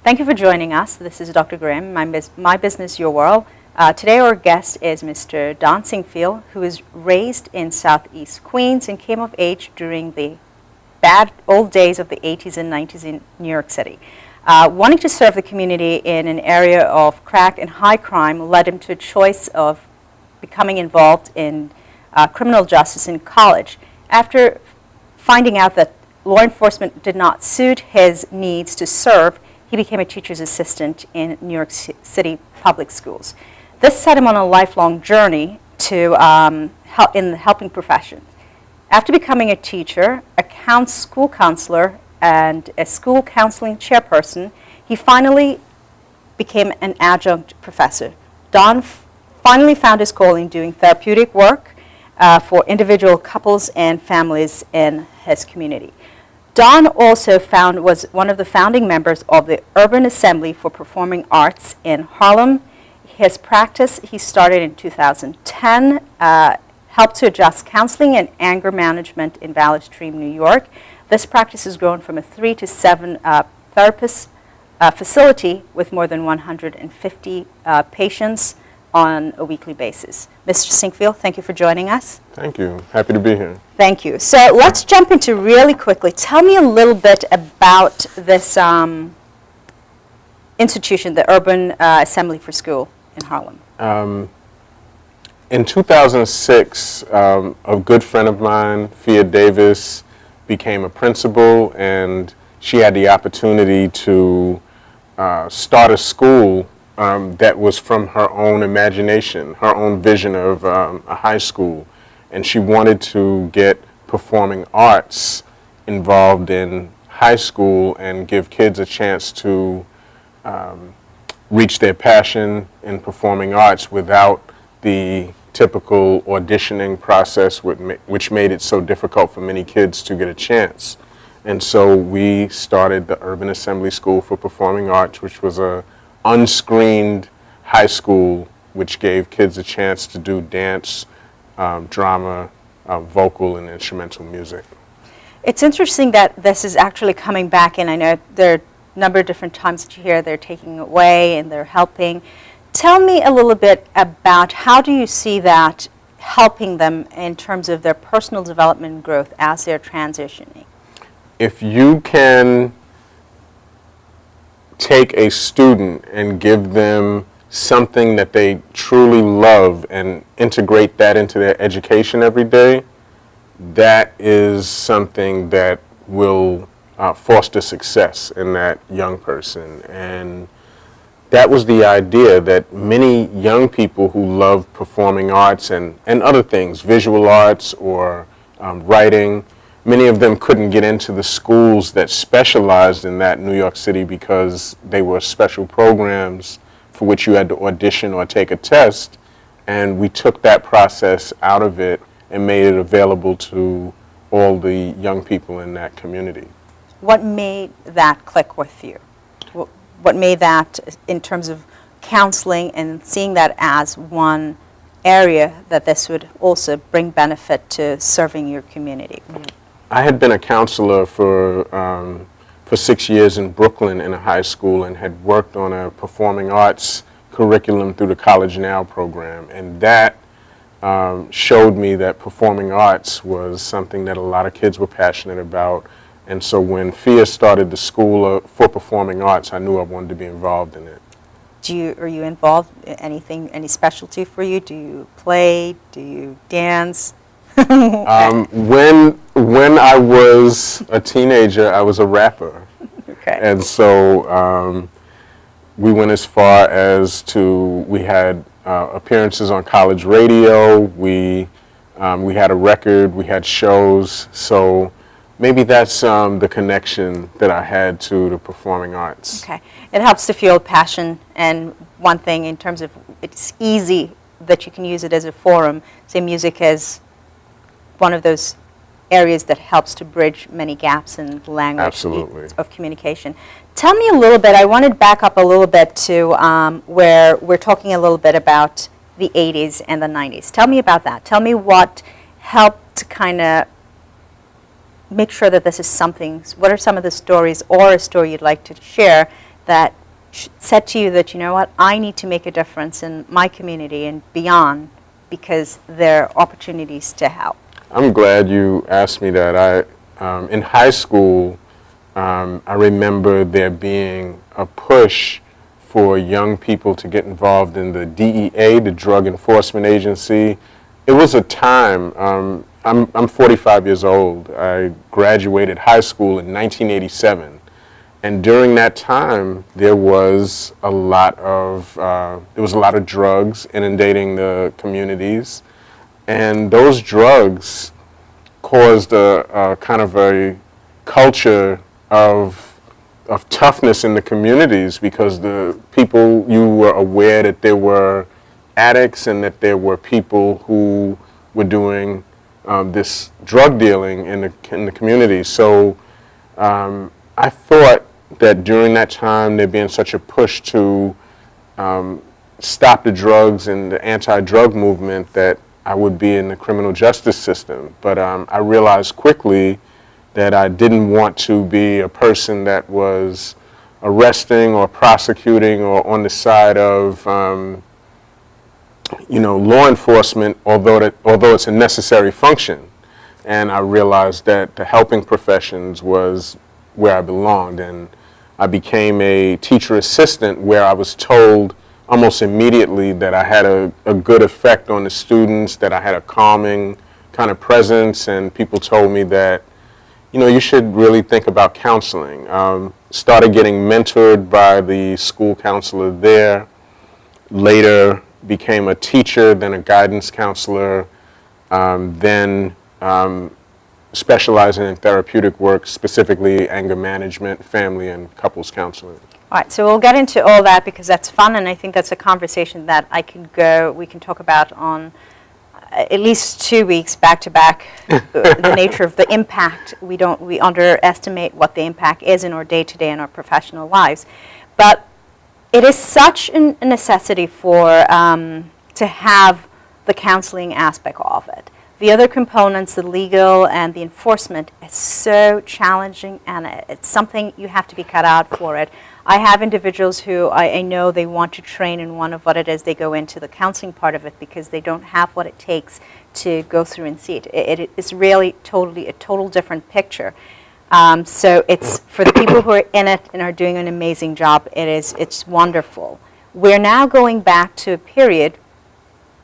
Thank you for joining us. This is Dr. Graham, My Business, Your World. Today our guest is Mr. Don Sinkfield, who was raised in Southeast Queens and came of age during the bad old days of the 80s and 90s in New York City. Wanting to serve the community in an area of crack and high crime led him to a choice of becoming involved in criminal justice in college. After finding out that law enforcement did not suit his needs to serve, he became a teacher's assistant in New York City public schools. This set him on a lifelong journey to in the helping profession. After becoming a teacher, a school counselor, and a school counseling chairperson, he finally became an adjunct professor. Don finally found his calling doing therapeutic work for individual couples and families in his community. Don also was one of the founding members of the Urban Assembly for Performing Arts in Harlem. His practice he started in 2010, helped to adjust counseling and anger management in Valley Stream, New York. This practice has grown from a 3 to 7 therapist facility with more than 150 patients on a weekly basis. Mr. Sinkfield, thank you for joining us. Thank you. Happy to be here. Thank you. So let's jump into really quickly. Tell me a little bit about this institution, the Urban Assembly for School in Harlem. In 2006, a good friend of mine, Fia Davis, became a principal, and she had the opportunity to start a school that was from her own imagination, her own vision of a high school. And she wanted to get performing arts involved in high school and give kids a chance to reach their passion in performing arts without the typical auditioning process, which made it so difficult for many kids to get a chance. And so we started the Urban Assembly School for Performing Arts, which was a unscreened high school which gave kids a chance to do dance, drama, vocal, and instrumental music. It's interesting that this is actually coming back, and I know there are a number of different times that you hear they're taking away and they're helping. Tell me a little bit about how do you see that helping them in terms of their personal development and growth as they're transitioning? If you can take a student and give them something that they truly love and integrate that into their education every day, that is something that will foster success in that young person. And that was the idea, that many young people who love performing arts and other things, visual arts or writing, many of them couldn't get into the schools that specialized in that in New York City because they were special programs for which you had to audition or take a test. And we took that process out of it and made it available to all the young people in that community. What made that click with you? What made that in terms of counseling and seeing that as one area that this would also bring benefit to serving your community? I had been a counselor for 6 years in Brooklyn in a high school and had worked on a performing arts curriculum through the College Now program. And that showed me that performing arts was something that a lot of kids were passionate about. And so when Fia started the School for Performing Arts, I knew I wanted to be involved in it. Are you involved in anything, any specialty for you? Do you play? Do you dance? When I was a teenager, I was a rapper. Okay. And so we went as far as we had appearances on college radio, we had a record, we had shows, so maybe that's the connection that I had to the performing arts. Okay. It helps to fuel passion, and one thing in terms of it's easy that you can use it as a forum. Say music is one of those areas that helps to bridge many gaps in language. Absolutely. Of communication. Tell me a little bit, I wanted to back up a little bit to where we're talking a little bit about the 80s and the 90s. Tell me about that. Tell me what helped to kind of make sure that this is something, what are some of the stories or a story you'd like to share that said to you that, you know what, I need to make a difference in my community and beyond because there are opportunities to help? I'm glad you asked me that. In high school, I remember there being a push for young people to get involved in the DEA, the Drug Enforcement Agency. It was a time, I'm 45 years old. I graduated high school in 1987. And during that time, there was a lot of drugs inundating the communities. And those drugs caused a kind of a culture of toughness in the communities, because the people, you were aware that there were addicts and that there were people who were doing this drug dealing in the community. So I thought that during that time, there being such a push to stop the drugs and the anti-drug movement, that I would be in the criminal justice system. But I realized quickly that I didn't want to be a person that was arresting or prosecuting or on the side of law enforcement, although it's a necessary function. And I realized that the helping professions was where I belonged, and I became a teacher assistant, where I was told almost immediately that I had a good effect on the students, that I had a calming kind of presence, and people told me that, you should really think about counseling. Started getting mentored by the school counselor there, later became a teacher, then a guidance counselor, then specializing in therapeutic work, specifically anger management, family and couples counseling. All right, so we'll get into all that because that's fun, and I think that's a conversation that we can talk about on at least 2 weeks back to back. The nature of the impact, we underestimate what the impact is in our day-to-day and our professional lives. But it is such a necessity to have the counseling aspect of it. The other components, the legal and the enforcement, is so challenging, and it's something you have to be cut out for it. I have individuals who I know they want to train in one of what it is. They go into the counseling part of it because they don't have what it takes to go through and see it. It is really a total different picture. So it's for the people who are in it and are doing an amazing job. It's wonderful. We're now going back to a period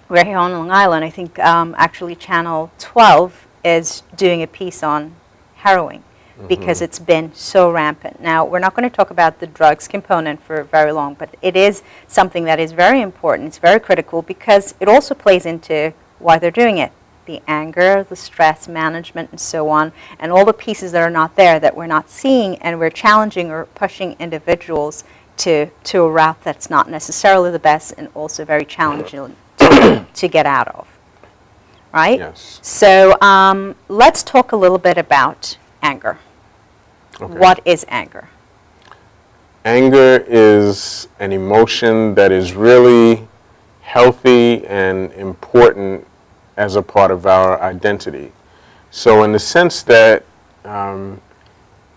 where here on Long Island, I think actually Channel 12 is doing a piece on heroin, because it's been so rampant. Now, we're not going to talk about the drugs component for very long, but it is something that is very important. It's very critical because it also plays into why they're doing it. The anger, the stress management, and so on, and all the pieces that are not there that we're not seeing, and we're challenging or pushing individuals to a route that's not necessarily the best and also very challenging to get out of. Right? Yes. So let's talk a little bit about anger. Okay. What is anger? Anger is an emotion that is really healthy and important as a part of our identity. So in the sense that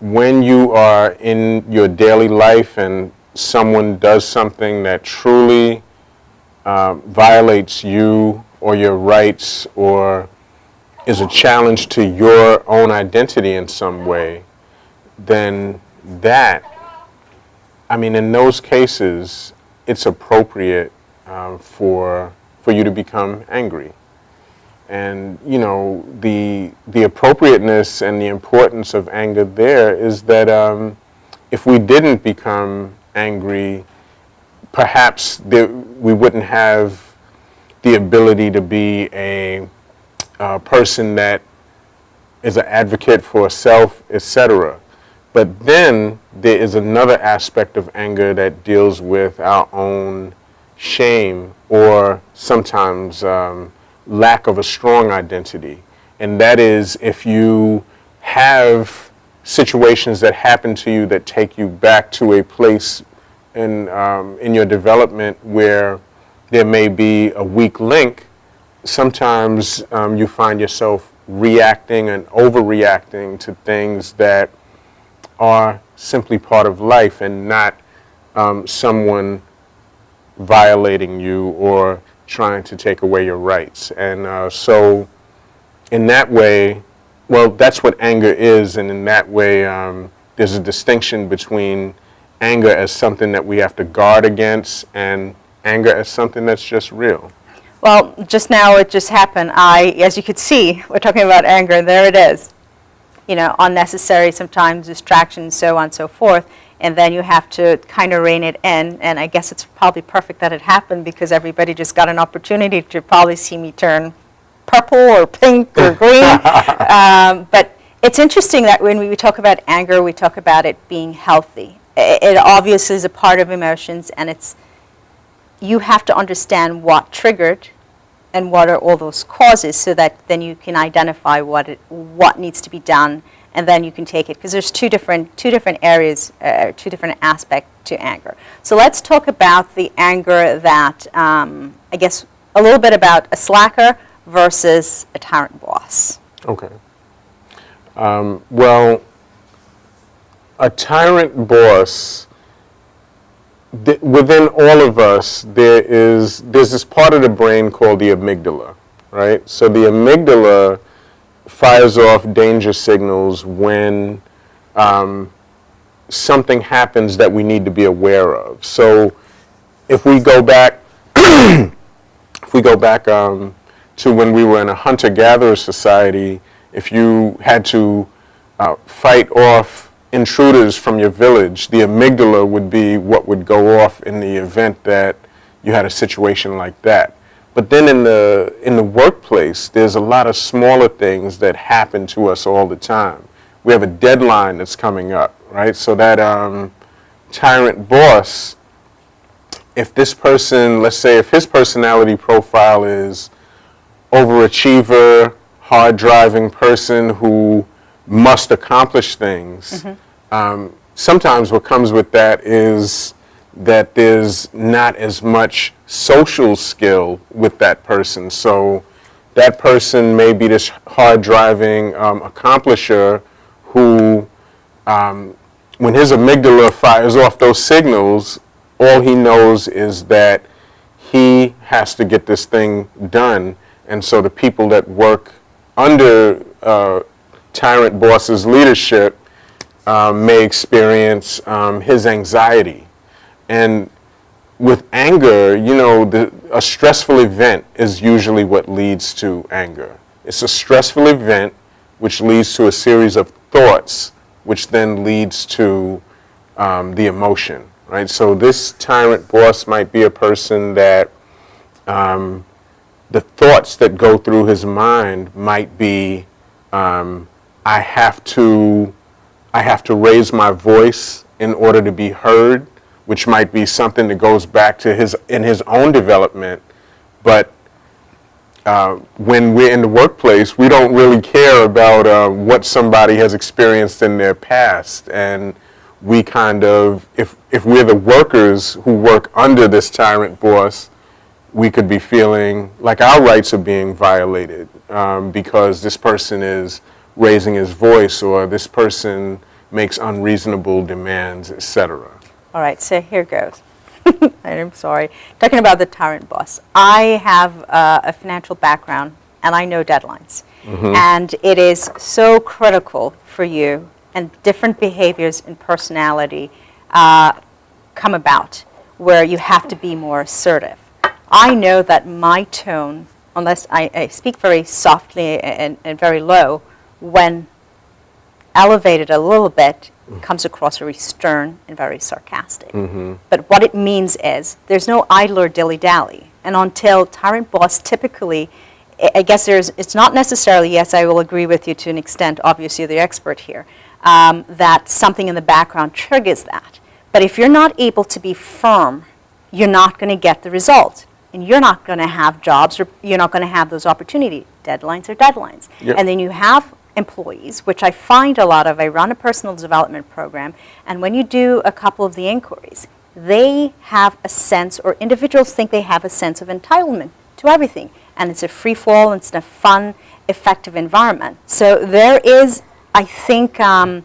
when you are in your daily life and someone does something that truly violates you or your rights or is a challenge to your own identity in some way, then in those cases, it's appropriate for you to become angry. And, the appropriateness and the importance of anger there is that if we didn't become angry, perhaps we wouldn't have the ability to be a person that is an advocate for self, etc. But then there is another aspect of anger that deals with our own shame or sometimes lack of a strong identity. And that is if you have situations that happen to you that take you back to a place in your development where there may be a weak link, sometimes you find yourself reacting and overreacting to things that are simply part of life and not someone violating you or trying to take away your rights. And so in that way, well, that's what anger is, and in that way, there's a distinction between anger as something that we have to guard against and anger as something that's just real. Well, just now it just happened. As you could see, we're talking about anger, and there it is. You know, unnecessary, sometimes distractions, so on and so forth. And then you have to kind of rein it in. And I guess it's probably perfect that it happened because everybody just got an opportunity to probably see me turn purple or pink or green. But it's interesting that when we talk about anger, we talk about it being healthy. It obviously is a part of emotions, and you have to understand what triggered and what are all those causes, so that then you can identify what needs to be done, and then you can take it, because there's two different areas, two different aspects to anger. So let's talk about the anger that, I guess, a little bit about a slacker versus a tyrant boss. Okay. Well, a tyrant boss, within all of us, there's this part of the brain called the amygdala, right? So the amygdala fires off danger signals when something happens that we need to be aware of. So if we go back, to when we were in a hunter-gatherer society, if you had to fight off intruders from your village, the amygdala would be what would go off in the event that you had a situation like that. But then in the workplace, there's a lot of smaller things that happen to us all the time. We have a deadline that's coming up, right? So that tyrant boss, if this person, let's say if his personality profile is overachiever, hard-driving person who must accomplish things, sometimes what comes with that is that there's not as much social skill with that person. So that person may be this hard-driving accomplisher who, when his amygdala fires off those signals, all he knows is that he has to get this thing done. And so the people that work under tyrant boss's leadership may experience his anxiety. And with anger, you know, a stressful event is usually what leads to anger. It's a stressful event which leads to a series of thoughts, which then leads to the emotion, right? So this tyrant boss might be a person that the thoughts that go through his mind might be, I have to raise my voice in order to be heard, which might be something that goes back to his own development. But when we're in the workplace, we don't really care about what somebody has experienced in their past. And we kind of, if we're the workers who work under this tyrant boss, we could be feeling like our rights are being violated because this person is raising his voice, or this person makes unreasonable demands, etc. All right, so here goes. I'm sorry. Talking about the tyrant boss. I have a financial background, and I know deadlines. And it is so critical for you, and different behaviors and personality come about where you have to be more assertive. I know that my tone, unless I speak very softly and very low, when elevated a little bit, comes across very stern and very sarcastic. But what it means is there's no idle or dilly-dally. And until tyrant boss, typically, I guess it's not necessarily, yes, I will agree with you to an extent, obviously you're the expert here, that something in the background triggers that. But if you're not able to be firm, you're not going to get the result. And you're not going to have jobs, or you're not going to have those opportunities. Deadlines are deadlines. Yep. And then you have employees, which I find a lot of. I run a personal development program, and when you do a couple of the inquiries, they have a sense, or individuals think they have a sense of entitlement to everything. And it's a free fall, and it's a fun, effective environment. So there is, I think, a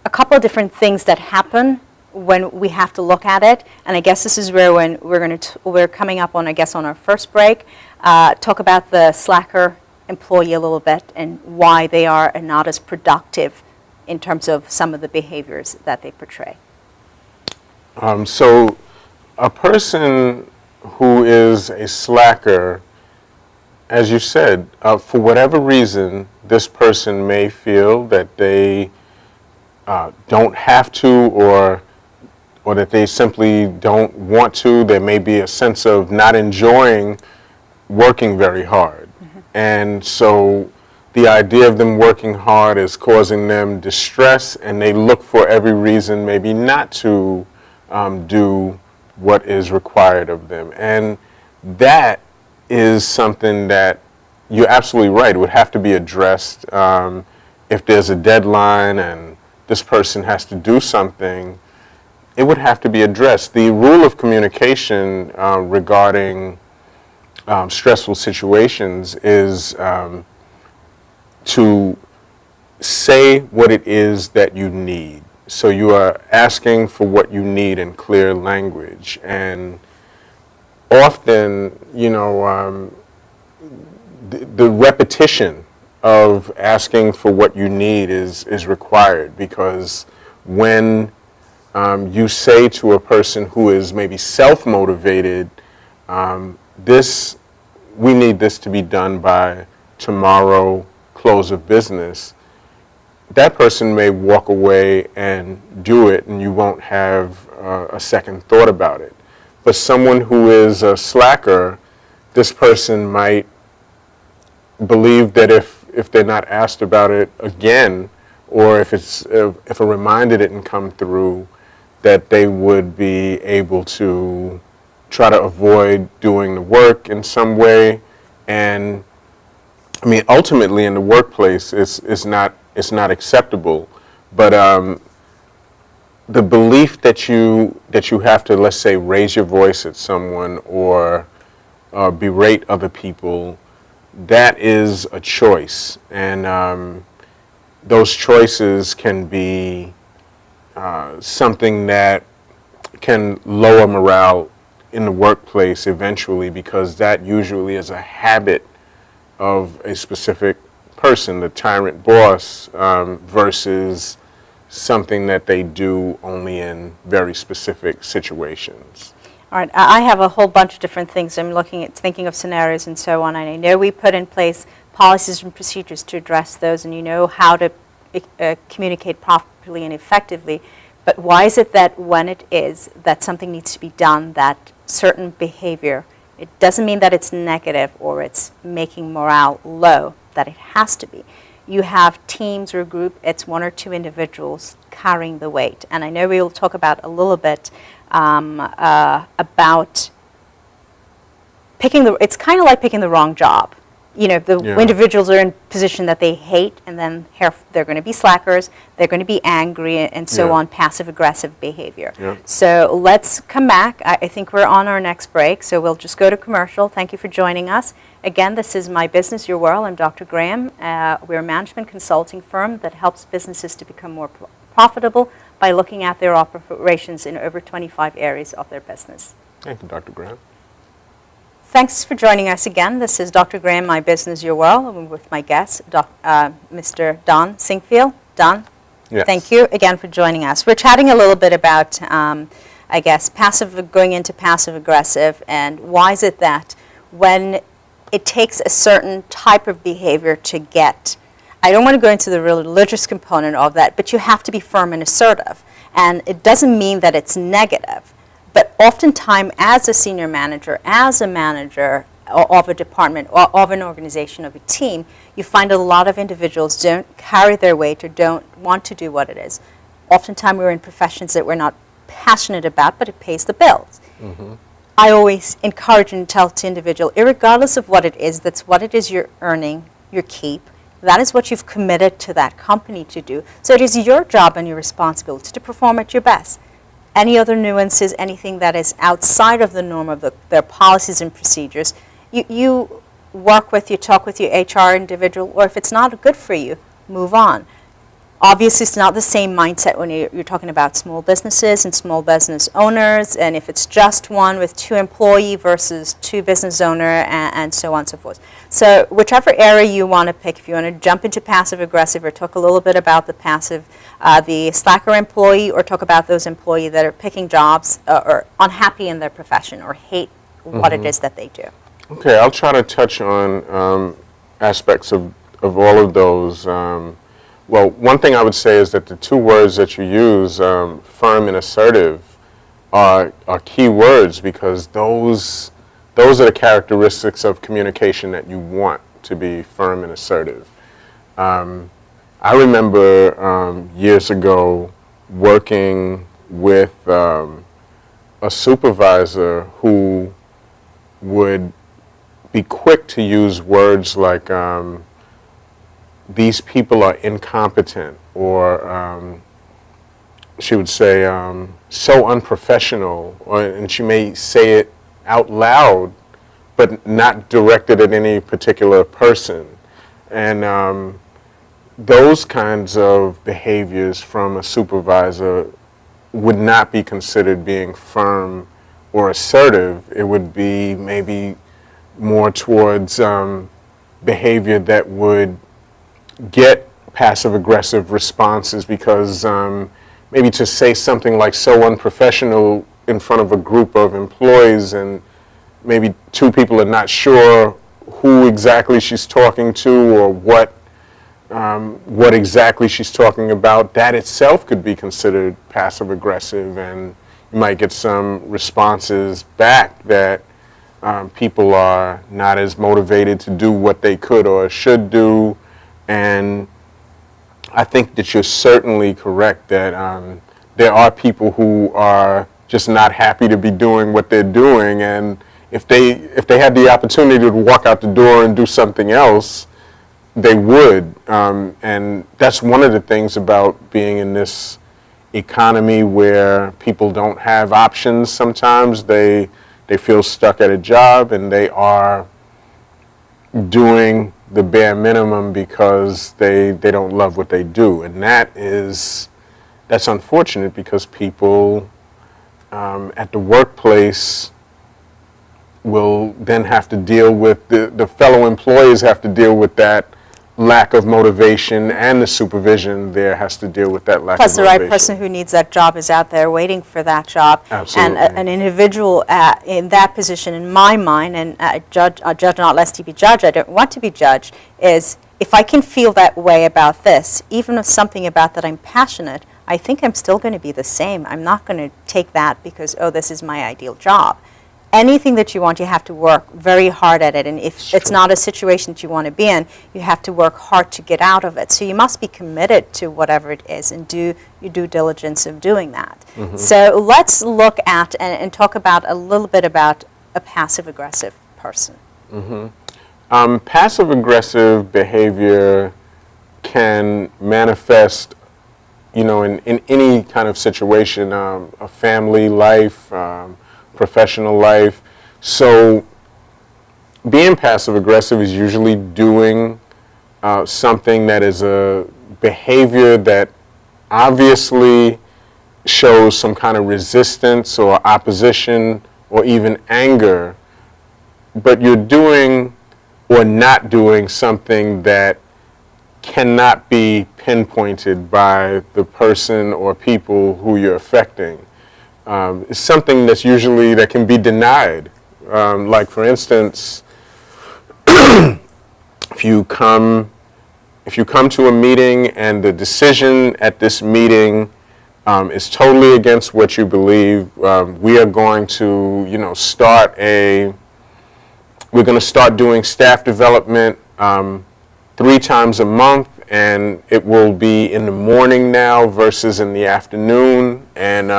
couple of different things that happen when we have to look at it, and I guess this is where when we're coming up on, I guess, on our first break, talk about the slacker employee a little bit and why they are not as productive in terms of some of the behaviors that they portray. So a person who is a slacker, as you said, for whatever reason, this person may feel that they don't have to, or that they simply don't want to. There may be a sense of not enjoying working very hard. Mm-hmm. And so the idea of them working hard is causing them distress, and they look for every reason maybe not to do what is required of them. And that is something that you're absolutely right, would have to be addressed. If there's a deadline and this person has to do something, it would have to be addressed. The rule of communication regarding stressful situations is to say what it is that you need. So you are asking for what you need in clear language. And often, the repetition of asking for what you need is required, because when you say to a person who is maybe self-motivated, we need this to be done by tomorrow, close of business, that person may walk away and do it, and you won't have a second thought about it. But someone who is a slacker, this person might believe that if they're not asked about it again, or if a reminder didn't come through, that they would be able to try to avoid doing the work in some way. And I mean, ultimately in the workplace, it's not acceptable. But the belief that you have to, let's say, raise your voice at someone or berate other people, that is a choice, and those choices can be something that can lower morale in the workplace eventually, because that usually is a habit of a specific person, the tyrant boss, versus something that they do only in very specific situations. All right, I have a whole bunch of different things. I'm thinking of scenarios and so on, and I know we put in place policies and procedures to address those, and you know how to communicate properly and effectively. But why is it that when it is that something needs to be done, that certain behavior, it doesn't mean that it's negative or it's making morale low, that it has to be. You have teams or a group, it's one or two individuals carrying the weight. And I know we will talk about a little bit about it's kind of like picking the wrong job. Individuals are in a position that they hate, and then they're going to be slackers, they're going to be angry, and so on, passive-aggressive behavior. Yeah. So let's come back. I think we're on our next break, so we'll just go to commercial. Thank you for joining us. Again, this is My Business, Your World. I'm Dr. Graham. We're a management consulting firm that helps businesses to become more profitable by looking at their operations in over 25 areas of their business. Thank you, Dr. Graham. Thanks for joining us again. This is Dr. Graham, My Business, Your World. I'm with my guest, Mr. Don Sinkfield. Don, yes. Thank you again for joining us. We're chatting a little bit about, going into passive-aggressive, and why is it that when it takes a certain type of behavior to get, I don't want to go into the religious component of that, but you have to be firm and assertive. And it doesn't mean that it's negative. But oftentimes, as a senior manager, as a manager of a department, or of an organization, of a team, you find a lot of individuals don't carry their weight or don't want to do what it is. Oftentimes, we're in professions that we're not passionate about, but it pays the bills. Mm-hmm. I always encourage and tell to individual, irregardless of what it is, that's what it is you're earning, your keep. That is what you've committed to that company to do. So it is your job and your responsibility to perform at your best. Any other nuances, anything that is outside of the norm of their policies and procedures, you talk with your HR individual, or if it's not good for you, move on. Obviously, it's not the same mindset when you're talking about small businesses and small business owners, and if it's just one with 2 employees versus 2 business owner, and so on and so forth. So whichever area you want to pick, if you want to jump into passive aggressive or talk a little bit about the passive, the slacker employee, or talk about those employees that are picking jobs or unhappy in their profession or hate what it is that they do. Okay, I'll try to touch on aspects of all of those. Well, one thing I would say is that the 2 words that you use, firm and assertive, are key words, because those are the characteristics of communication that you want to be firm and assertive. I remember years ago working with a supervisor who would be quick to use words like, these people are incompetent, or she would say, so unprofessional, and she may say it out loud, but not directed at any particular person. And those kinds of behaviors from a supervisor would not be considered being firm or assertive. It would be maybe more towards behavior that would get passive-aggressive responses, because maybe to say something like so unprofessional in front of a group of employees, and maybe 2 people are not sure who exactly she's talking to or what exactly she's talking about, that itself could be considered passive-aggressive, and you might get some responses back that people are not as motivated to do what they could or should do. And I think that you're certainly correct that there are people who are just not happy to be doing what they're doing, and if they had the opportunity to walk out the door and do something else, they would. And that's one of the things about being in this economy where people don't have options sometimes. They feel stuck at a job, and they are doing the bare minimum because they don't love what they do. And that's unfortunate, because people at the workplace will then have to deal with, the fellow employees have to deal with that lack of motivation, and the supervision there has to deal with that lack of motivation. Plus, the right person who needs that job is out there waiting for that job. Absolutely. And an individual in that position, in my mind, and a judge not less to be judged, I don't want to be judged, is if I can feel that way about this, even if something about that I'm passionate, I think I'm still going to be the same. I'm not going to take that because, oh, this is my ideal job. Anything that you want, you have to work very hard at it. And if it's not a situation that you want to be in, you have to work hard to get out of it. So you must be committed to whatever it is and do your due diligence of doing that. Mm-hmm. So let's look at and talk about a little bit about a passive-aggressive person. Mm-hmm. Passive-aggressive behavior can manifest, in any kind of situation, a family life, professional life. So being passive aggressive is usually doing something that is a behavior that obviously shows some kind of resistance or opposition or even anger, but you're doing or not doing something that cannot be pinpointed by the person or people who you're affecting. It's something that can be denied. Like, for instance, if you come to a meeting and the decision at this meeting is totally against what you believe, we are going to, we're going to start doing staff development 3 times a month, and it will be in the morning now versus in the afternoon, and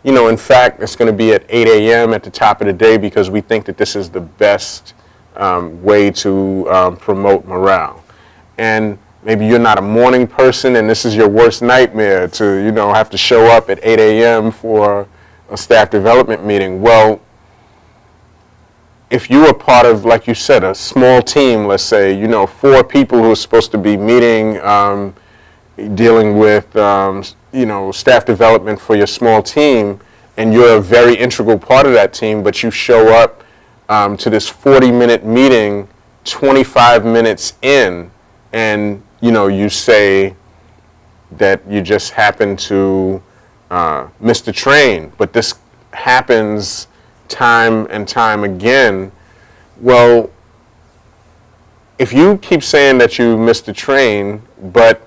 in fact, it's going to be at 8 a.m. at the top of the day because we think that this is the best way to promote morale. And maybe you're not a morning person and this is your worst nightmare to, have to show up at 8 a.m. for a staff development meeting. Well, if you are part of, like you said, a small team, let's say, 4 people who are supposed to be meeting dealing with staff development for your small team, and you're a very integral part of that team, but you show up to this 40-minute meeting 25 minutes in, and you say that you just happen to miss the train, but this happens time and time again. Well, if you keep saying that you missed the train, but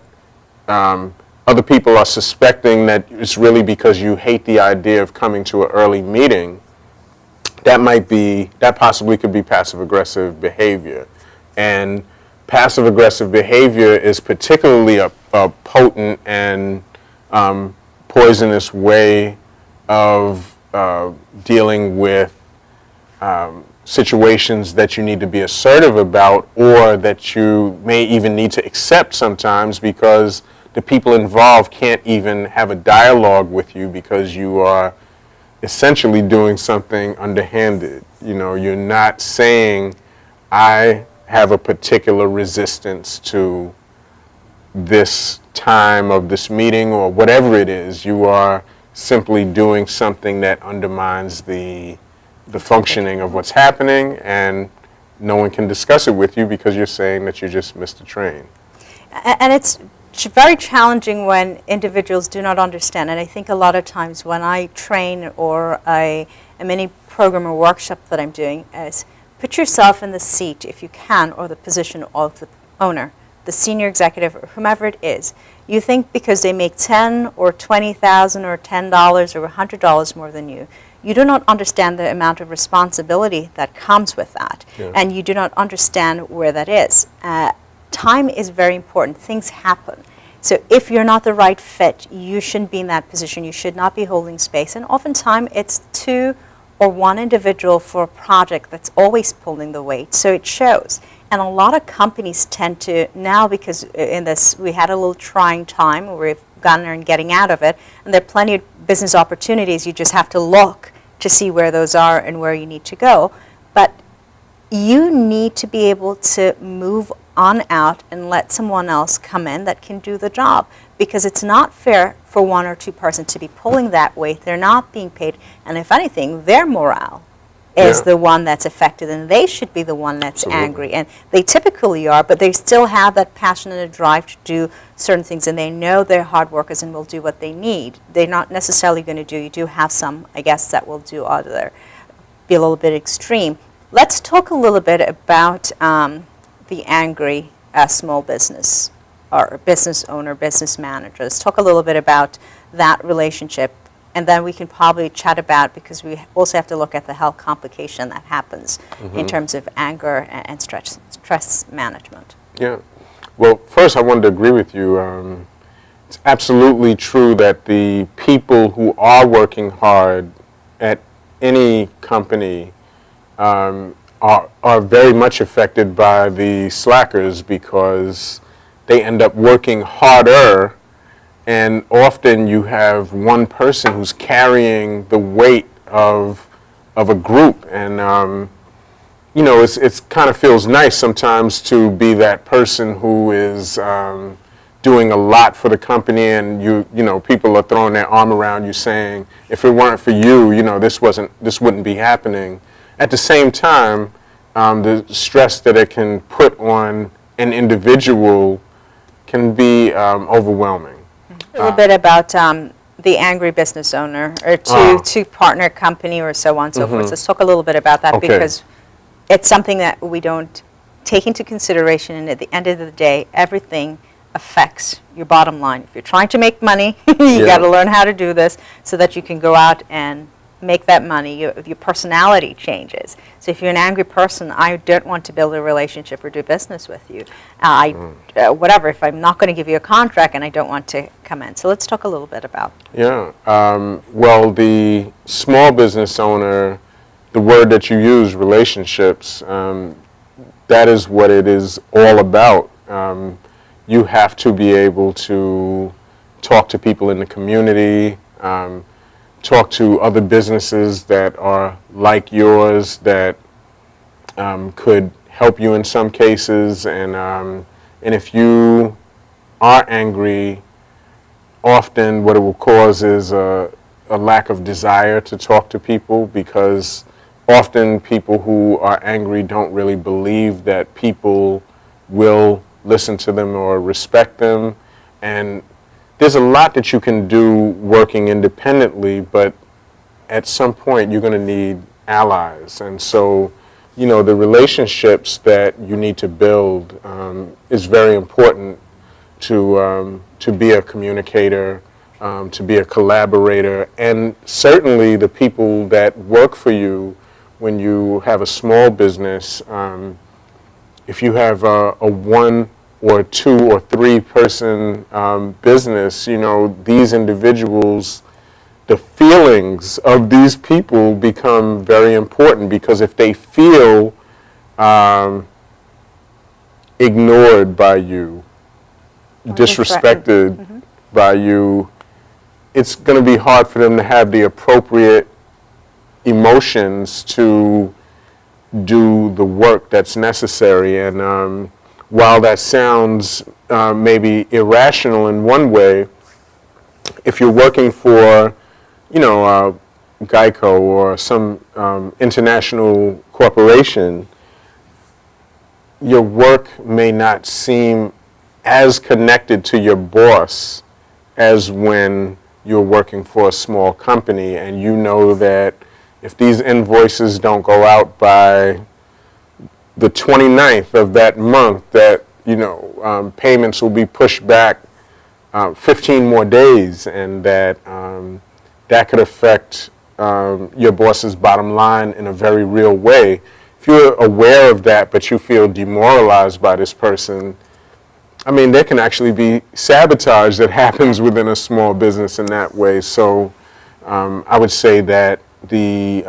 other people are suspecting that it's really because you hate the idea of coming to an early meeting, that possibly could be passive-aggressive behavior. And passive-aggressive behavior is particularly a potent and poisonous way of dealing with situations that you need to be assertive about, or that you may even need to accept sometimes, because the people involved can't even have a dialogue with you because you are essentially doing something underhanded. You're not saying, I have a particular resistance to this time of this meeting or whatever it is. You are simply doing something that undermines the functioning of what's happening, and no one can discuss it with you because you're saying that you just missed a train. And it's very challenging when individuals do not understand. And I think a lot of times when I train or a mini program or workshop that I'm doing is put yourself in the seat, if you can, or the position of the owner, the senior executive, or whomever it is. You think because they make $10 or $20,000 or $10 or $100 more than you, you do not understand the amount of responsibility that comes with that, and you do not understand where that is. Time is very important. Things happen. So if you're not the right fit, you shouldn't be in that position. You should not be holding space. And oftentimes it's two or one individual for a project that's always pulling the weight. So it shows. And a lot of companies tend to now, because in this we had a little trying time where we've gotten there and getting out of it, and there are plenty of business opportunities. You just have to look to see where those are and where you need to go. But you need to be able to move on out and let someone else come in that can do the job, because it's not fair for one or two person to be pulling that weight. They're not being paid, and if anything, their morale is the one that's affected, and they should be the one that's angry. And they typically are, but they still have that passion and a drive to do certain things, and they know they're hard workers and will do what they need. They're not necessarily going to do, you do have some, I guess, that will do other, be a little bit extreme. Let's talk a little bit about the angry small business or business owner, business manager. Let's talk a little bit about that relationship, and then we can probably chat about, because we also have to look at the health complication that happens in terms of anger and stress management. Yeah. Well, first I wanted to agree with you. It's absolutely true that the people who are working hard at any company are very much affected by the slackers, because they end up working harder, and often you have one person who's carrying the weight of a group. And it's kind of feels nice sometimes to be that person who is doing a lot for the company, and people are throwing their arm around you saying, if it weren't for you, this wouldn't be happening. At the same time, the stress that it can put on an individual can be overwhelming. A little bit about the angry business owner, or two-partner company, or so on and so forth. Let's talk a little bit about that, because it's something that we don't take into consideration, and at the end of the day, everything affects your bottom line. If you're trying to make money, you got to learn how to do this so that you can go out and make that money. Your personality changes. So if you're an angry person, I don't want to build a relationship or do business with you. Whatever, if I'm not going to give you a contract and I don't want to come in. So let's talk a little bit about. Yeah. Well, the small business owner, the word that you use, relationships, that is what it is all about. You have to be able to talk to people in the community, talk to other businesses that are like yours, that could help you in some cases, and if you are angry, often what it will cause is a lack of desire to talk to people, because often people who are angry don't really believe that people will listen to them or respect them. And there's a lot that you can do working independently, but at some point you're going to need allies. And so, you know, the relationships that you need to build is very important to be a communicator, to be a collaborator, and certainly the people that work for you when you have a small business. If you have a one or two or three person business, you know, these individuals, the feelings of these people become very important, because if they feel ignored by you, disrespected by you, it's going to be hard for them to have the appropriate emotions to do the work that's necessary. And while that sounds maybe irrational in one way, if you're working for, you know, Geico or some international corporation, your work may not seem as connected to your boss as when you're working for a small company, and you know that if these invoices don't go out by the 29th of that month, that, you know, payments will be pushed back 15 more days, and that that could affect your boss's bottom line in a very real way. If you're aware of that, but you feel demoralized by this person, I mean, there can actually be sabotage that happens within a small business in that way. So I would say that the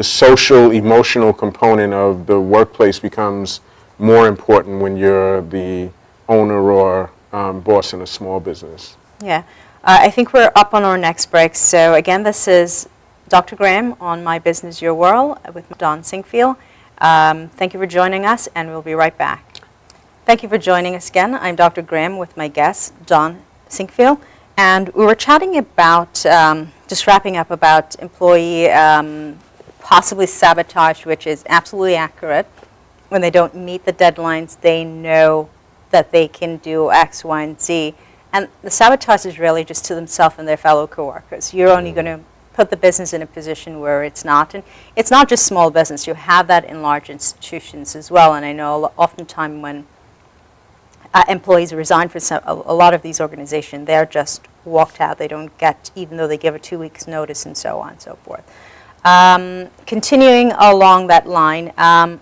social, emotional component of the workplace becomes more important when you're the owner or boss in a small business. Yeah. I think we're up on our next break. So again, this is Dr. Graham on My Business, Your World with Don Sinkfield. Thank you for joining us, and we'll be right back. Thank you for joining us again. I'm Dr. Graham with my guest, Don Sinkfield. And we were chatting about, just wrapping up about employee possibly sabotage, which is absolutely accurate. When they don't meet the deadlines, they know that they can do X, Y, and Z. And the sabotage is really just to themselves and their fellow coworkers. You're only going to put the business in a position where it's not. And it's not just small business. You have that in large institutions as well. And I know oftentimes when employees resign from a lot of these organizations, they're just walked out. They don't get, even though they give a 2 weeks notice and so on and so forth. Continuing along that line,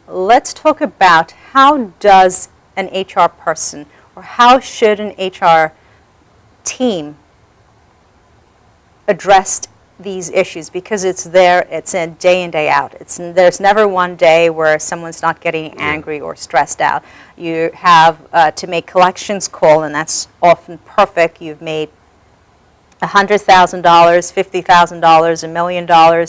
let's talk about how does an HR person, or how should an HR team address these issues, because it's there, it's in day in, day out. There's never one day where someone's not getting angry or stressed out. You have to make collections call, and that's often perfect. You've made $100,000, $50,000, $1 million,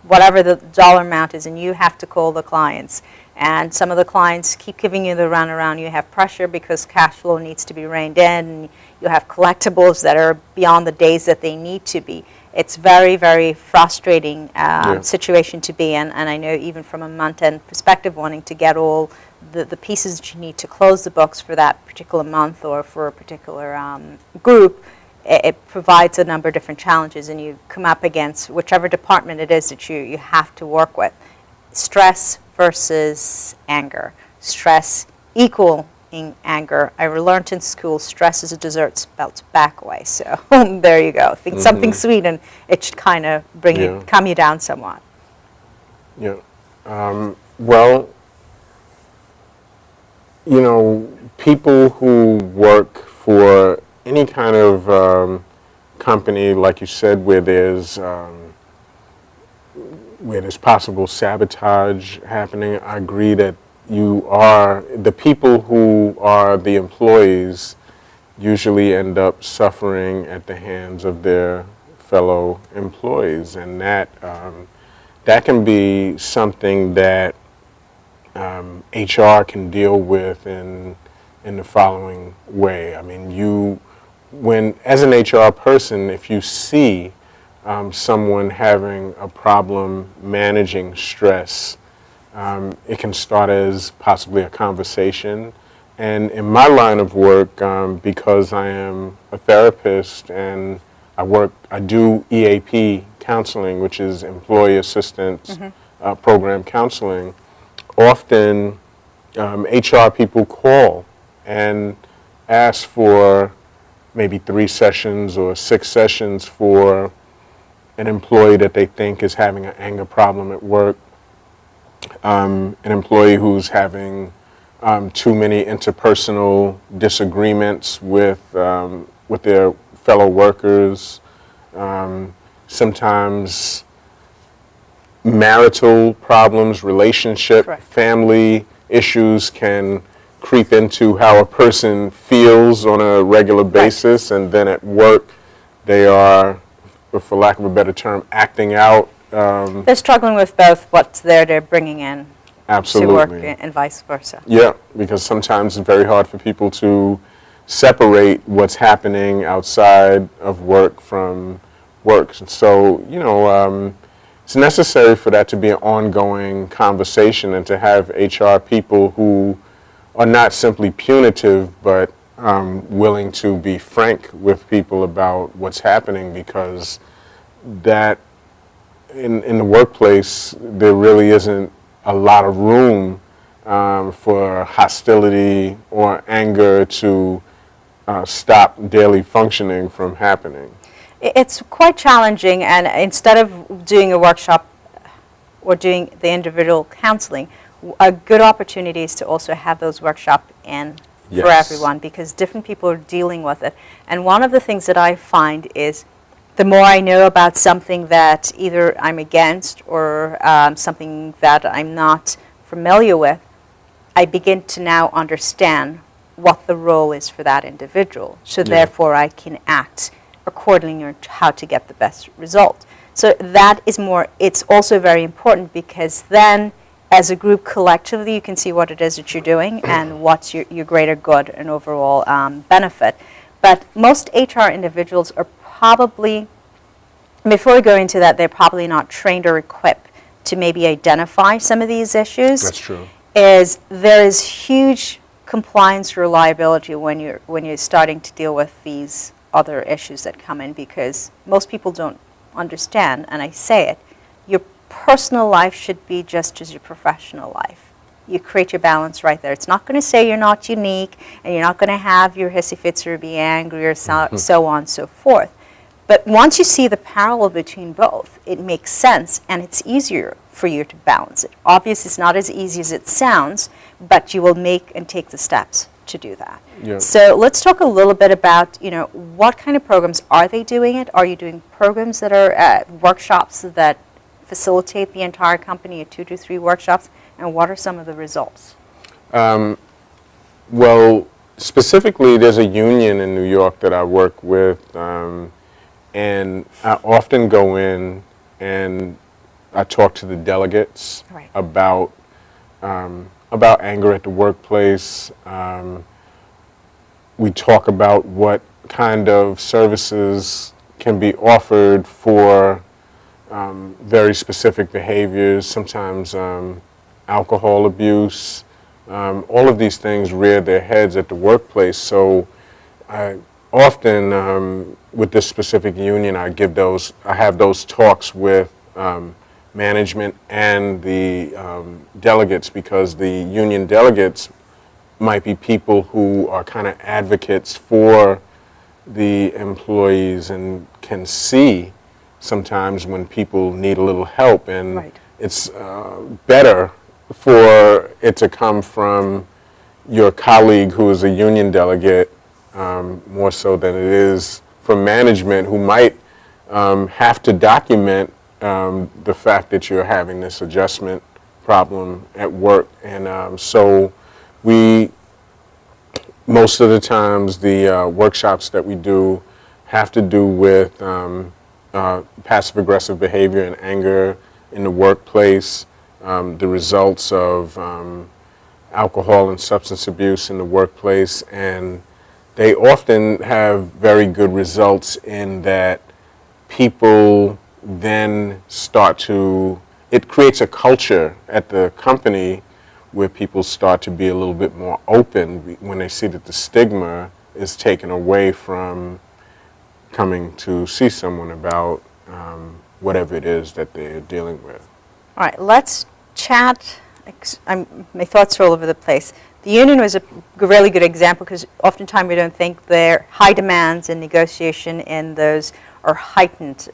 whatever the dollar amount is, and you have to call the clients. And some of the clients keep giving you the runaround. You have pressure because cash flow needs to be reined in, and you have collectibles that are beyond the days that they need to be. It's very, very frustrating situation to be in, and I know even from a month-end perspective, wanting to get all the pieces that you need to close the books for that particular month or for a particular group, it provides a number of different challenges, and you come up against whichever department it is that you have to work with. Stress versus anger. Stress equaling anger. I learned in school, stress is a dessert spelled back way. So there you go. Think something sweet, and it should kind of bring you, calm you down somewhat. Yeah. Well, you know, people who work for any kind of company, like you said, where there's possible sabotage happening, I agree that the people who are the employees usually end up suffering at the hands of their fellow employees, and that can be something that HR can deal with in in the following way. I mean, as an HR person, if you see someone having a problem managing stress, it can start as possibly a conversation. And in my line of work, because I am a therapist and I do EAP counseling, which is employee assistance program counseling, often HR people call and ask for maybe 3 sessions or 6 sessions for an employee that they think is having an anger problem at work, an employee who's having too many interpersonal disagreements with their fellow workers, sometimes marital problems, relationship, Correct. family issues can creep into how a person feels on a regular basis, and then at work they are, for lack of a better term, acting out. They're struggling with both what's there they're bringing in Absolutely. to work and vice versa. Yeah, because sometimes it's very hard for people to separate what's happening outside of work from work. So, it's necessary for that to be an ongoing conversation and to have HR people who are not simply punitive, but willing to be frank with people about what's happening, because that in the workplace, there really isn't a lot of room for hostility or anger to stop daily functioning from happening. It's quite challenging, and instead of doing a workshop or doing the individual counseling, a good opportunity is to also have those workshops in for everyone, because different people are dealing with it. And one of the things that I find is the more I know about something that either I'm against or something that I'm not familiar with, I begin to now understand what the role is for that individual. So therefore I can act accordingly or how to get the best result. So that is more, it's also very important, because then as a group collectively you can see what it is that you're doing and what's your greater good and overall benefit. But most HR individuals are probably, before we go into that, they're probably not trained or equipped to maybe identify some of these issues. That's true. There is huge compliance reliability when you're starting to deal with these other issues that come in, because most people don't understand, and I say it, your personal life should be just as your professional life. You create your balance right there. It's not going to say you're not unique, and you're not going to have your hissy fits or be angry or so on and so forth. But once you see the parallel between both, it makes sense, and it's easier for you to balance it. Obviously, it's not as easy as it sounds, but you will make and take the steps to do that. Yeah. So let's talk a little bit about, what kind of programs are they doing it? Are you doing programs that are workshops that facilitate the entire company, 2 to 3 workshops, and what are some of the results? Well, specifically, there's a union in New York that I work with, and I often go in and I talk to the delegates about anger at the workplace. We talk about what kind of services can be offered for very specific behaviors, sometimes alcohol abuse. All of these things rear their heads at the workplace. So I often, with this specific union, I have those talks with management and the delegates, because the union delegates might be people who are kind of advocates for the employees and can see sometimes when people need a little help, and it's better for it to come from your colleague who is a union delegate more so than it is from management, who might have to document the fact that you're having this adjustment problem at work. And so most of the times the workshops that we do have to do with passive-aggressive behavior and anger in the workplace, the results of alcohol and substance abuse in the workplace, and they often have very good results in that people then start to, it creates a culture at the company where people start to be a little bit more open when they see that the stigma is taken away from coming to see someone about whatever it is that they're dealing with. All right, let's chat. My thoughts are all over the place. The union was a really good example because oftentimes we don't think their high demands in negotiation and those are heightened.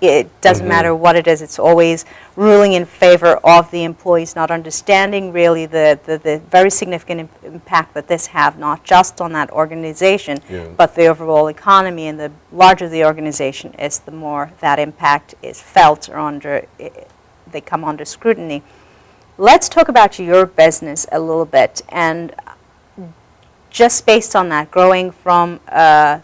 It doesn't matter what it is. It's always ruling in favor of the employees, not understanding really the very significant impact that this have, not just on that organization, but the overall economy. And the larger the organization is, the more that impact is felt or they come under scrutiny. Let's talk about your business a little bit, and just based on that, growing from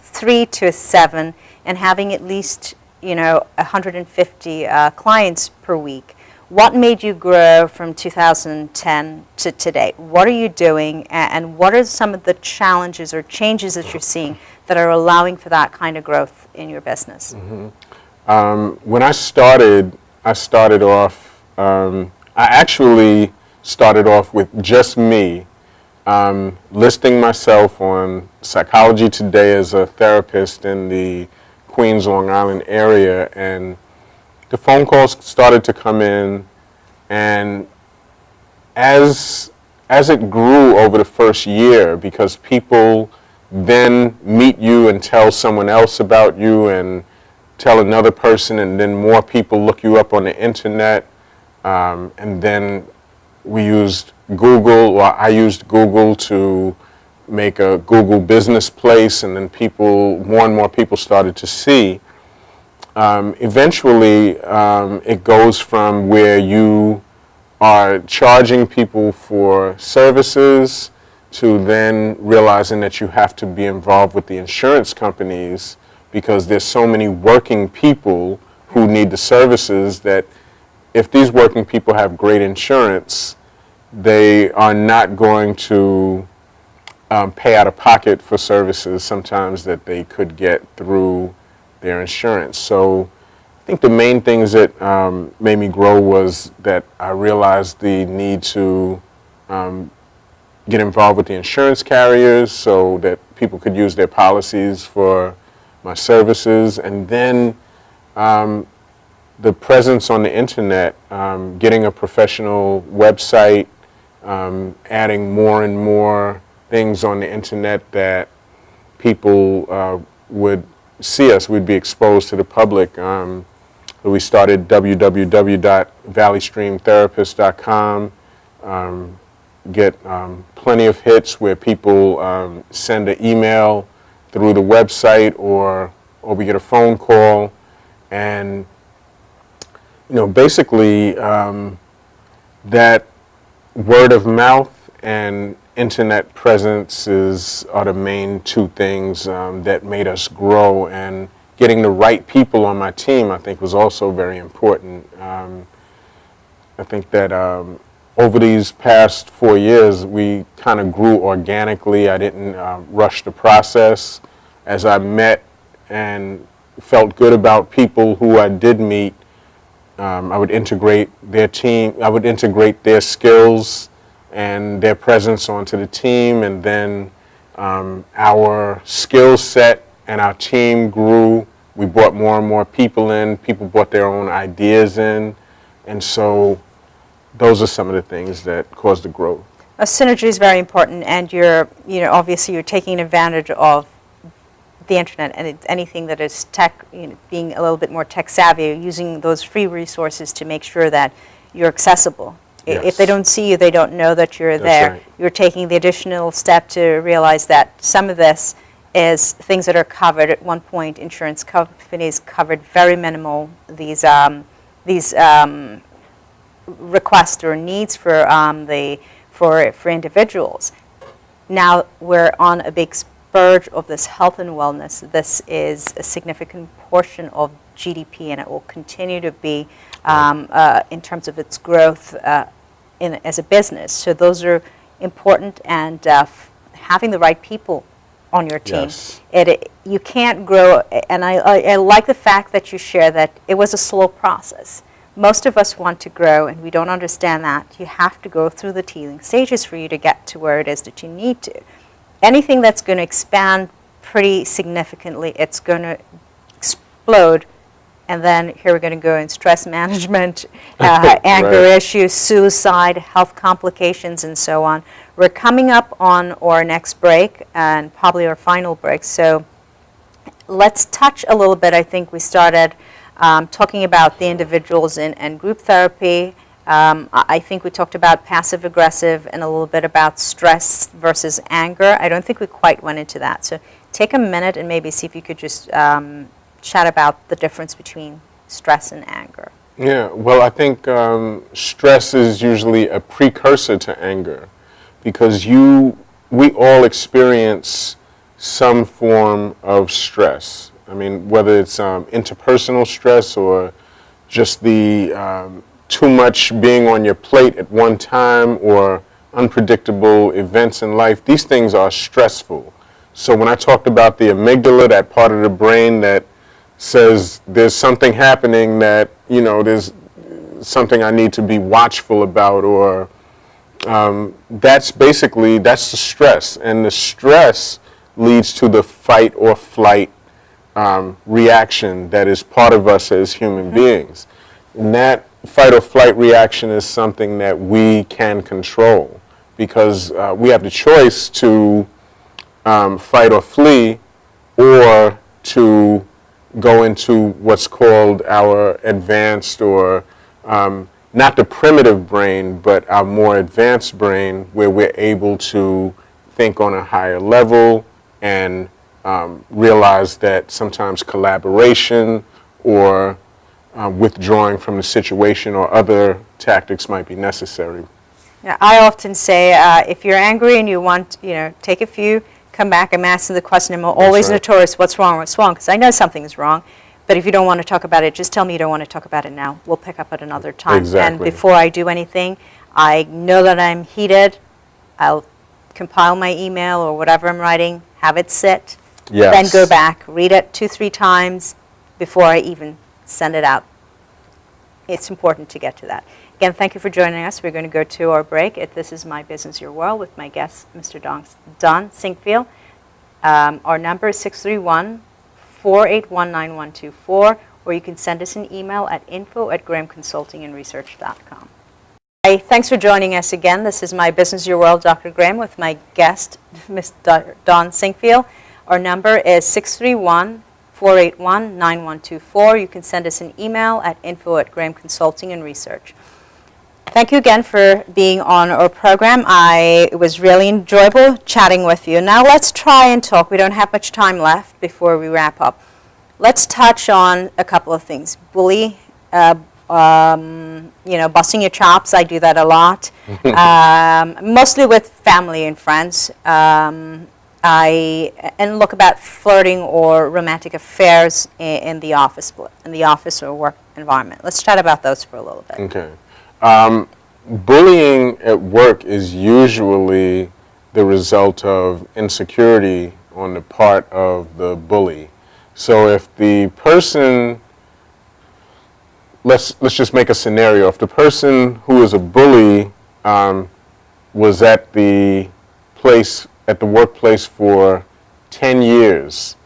3 to 7 and having at least 150 clients per week. What made you grow from 2010 to today? What are you doing, and what are some of the challenges or changes that you're seeing that are allowing for that kind of growth in your business? When I started off, I actually started off with just me, listing myself on Psychology Today as a therapist in the Queens, Long Island area, and the phone calls started to come in, and as it grew over the first year, because people then meet you and tell someone else about you and tell another person, and then more people look you up on the internet, and then we used Google, or I used Google to make a Google business place, and then more and more people started to see. Eventually, it goes from where you are charging people for services to then realizing that you have to be involved with the insurance companies because there's so many working people who need the services that if these working people have great insurance, they are not going to pay out of pocket for services sometimes that they could get through their insurance. So I think the main things that made me grow was that I realized the need to get involved with the insurance carriers so that people could use their policies for my services, and then the presence on the internet, getting a professional website, adding more and more things on the internet that people would see us, we'd be exposed to the public. We started www.valleystreamtherapist.com, get plenty of hits where people send an email through the website or we get a phone call, and basically that word of mouth and internet presence are the main two things that made us grow, and getting the right people on my team I think was also very important. I think that over these past 4 years we kind of grew organically. I didn't rush the process. As I met and felt good about people who I did meet, I would integrate their team, I would integrate their skills and their presence onto the team, and then our skill set and our team grew. We brought more and more people in, people brought their own ideas in, and so those are some of the things that caused the growth. Synergy is very important, and obviously you're taking advantage of the internet, and anything that is tech, being a little bit more tech savvy, using those free resources to make sure that you're accessible. Yes. If they don't see you, they don't know that you're there. Right. You're taking the additional step to realize that some of this is things that are covered. At one point, insurance companies covered very minimal these requests or needs for individuals. Now we're on a big spurge of this health and wellness. This is a significant portion of GDP, and it will continue to be in terms of its growth as a business. So those are important, and having the right people on your team. Yes. You can't grow, and I like the fact that you share that it was a slow process. Most of us want to grow, and we don't understand that. You have to go through the teething stages for you to get to where it is that you need to. Anything that's going to expand pretty significantly, it's going to explode. And then here we're going to go in stress management, anger Right. issues, suicide, health complications, and so on. We're coming up on our next break, and probably our final break. So let's touch a little bit. I think we started talking about the individuals and group therapy. I think we talked about passive aggressive and a little bit about stress versus anger. I don't think we quite went into that. So take a minute and maybe see if you could just chat about the difference between stress and anger. Yeah, well, I think stress is usually a precursor to anger, because we all experience some form of stress. I mean, whether it's interpersonal stress or just the too much being on your plate at one time, or unpredictable events in life, these things are stressful. So when I talked about the amygdala, that part of the brain that says there's something happening, that, there's something I need to be watchful about, or that's the stress. And the stress leads to the fight or flight reaction that is part of us as human beings. And that fight or flight reaction is something that we can control, because we have the choice to fight or flee, or to go into what's called our advanced, or not the primitive brain, but our more advanced brain, where we're able to think on a higher level and realize that sometimes collaboration or withdrawing from the situation or other tactics might be necessary. Yeah, I often say if you're angry and you want, take a few, come back. I'm asking the question. I'm always right. notorious. What's wrong? What's wrong? Because I know something is wrong. But if you don't want to talk about it, just tell me you don't want to talk about it now. We'll pick up at another time. Exactly. And before I do anything, I know that I'm heated. I'll compile my email or whatever I'm writing, have it sit, Yes. then go back, read it 2-3 times before I even send it out. It's important to get to that. Again, thank you for joining us. We're going to go to our break. This is My Business, Your World with my guest, Mr. Don Sinkfield. Our number is 631-481-9124, or you can send us an email at info@grahamconsultingandresearch.com. Hi, thanks for joining us again. This is My Business, Your World, Dr. Graham, with my guest, Mr. Don Sinkfield. Our number is 631-481-9124. You can send us an email at info@grahamconsultingandresearch. Thank you again for being on our program. It was really enjoyable chatting with you. Now let's try and talk. We don't have much time left before we wrap up. Let's touch on a couple of things. Bully, busting your chops. I do that a lot, mostly with family and friends. And look about flirting or romantic affairs in the office or work environment. Let's chat about those for a little bit. Okay. Bullying at work is usually the result of insecurity on the part of the bully. So if the person, let's just make a scenario. If the person who is a bully was at the workplace for 10 years,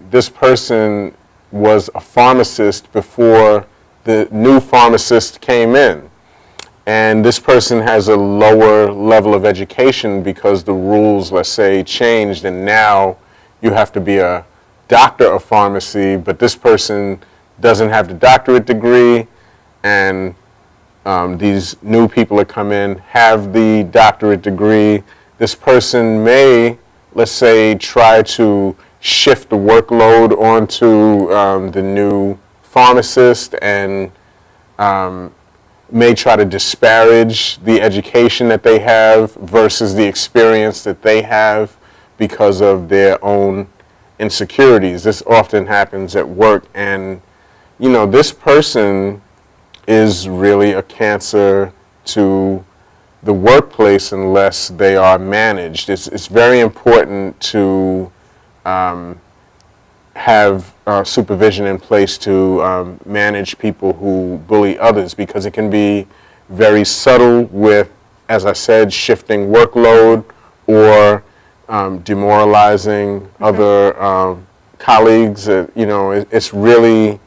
this person was a pharmacist before the new pharmacist came in, and this person has a lower level of education because the rules, let's say, changed, and now you have to be a doctor of pharmacy, but this person doesn't have the doctorate degree, and these new people that come in have the doctorate degree. This person may, let's say, try to shift the workload onto the new pharmacist, and may try to disparage the education that they have versus the experience that they have because of their own insecurities. This often happens at work, and this person is really a cancer to the workplace unless they are managed. It's very important to have supervision in place to manage people who bully others, because it can be very subtle with, as I said, shifting workload or demoralizing other colleagues. It's really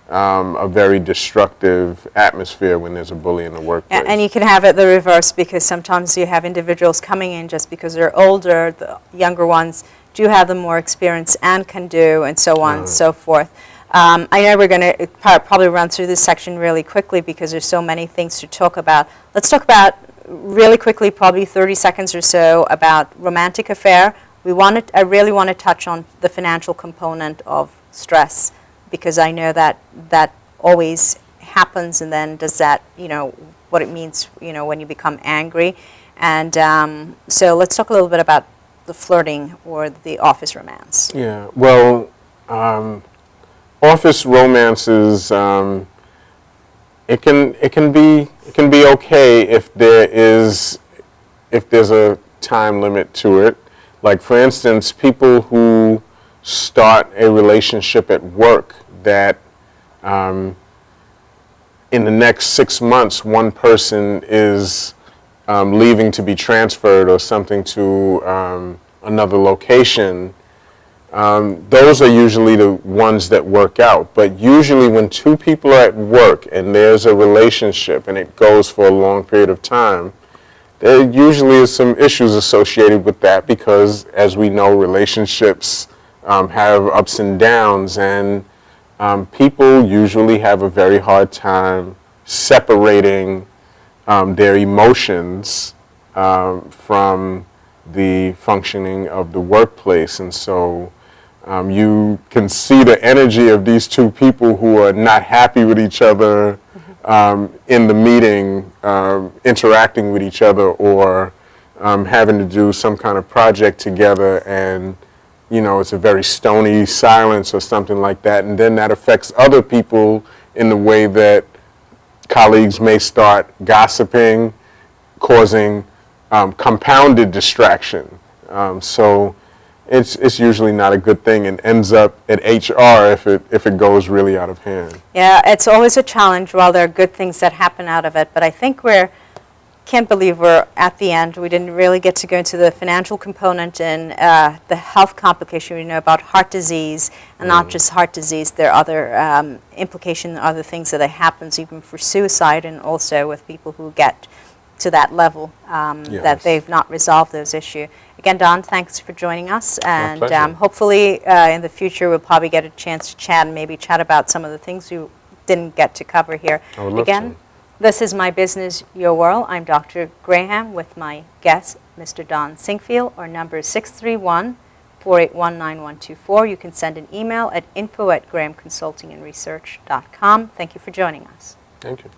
a very destructive atmosphere when there's a bully in the workplace. And you can have it the reverse, because sometimes you have individuals coming in just because they're older. The younger ones do have the more experience and can do, and so on and so forth. I know we're going to probably run through this section really quickly because there's so many things to talk about. Let's talk about really quickly, probably 30 seconds or so, about romantic affair. I really want to touch on the financial component of stress, because I know that that always happens, and then does that, what it means, when you become angry. And so let's talk a little bit about the flirting or the office romance. Yeah, well, office romances, it can be okay if there's a time limit to it. Like, for instance, people who start a relationship at work that in the next 6 months one person is leaving to be transferred or something to another location, those are usually the ones that work out. But usually when two people are at work and there's a relationship and it goes for a long period of time, there usually is some issues associated with that, because, as we know, relationships have ups and downs, and people usually have a very hard time separating their emotions from the functioning of the workplace. And so you can see the energy of these two people who are not happy with each other in the meeting, interacting with each other, or having to do some kind of project together, and it's a very stony silence or something like that. And then that affects other people in the way that colleagues may start gossiping, causing compounded distraction. So it's usually not a good thing, and ends up at HR if it goes really out of hand. Yeah, it's always a challenge. While there are good things that happen out of it, but I think can't believe we're at the end. We didn't really get to go into the financial component and the health complication. We know about heart disease, and not just heart disease. There are other implications, other things that happens even for suicide, and also with people who get to that level that they've not resolved those issues. Again, Don, thanks for joining us, and hopefully in the future we'll probably get a chance to chat, and maybe chat about some of the things we didn't get to cover here. I would love to. This is My Business, Your World. I'm Dr. Graham with my guest, Mr. Don Sinkfield. Our number is 631-481-9124. You can send an email at info@grahamconsultingandresearch.com. Thank you for joining us. Thank you.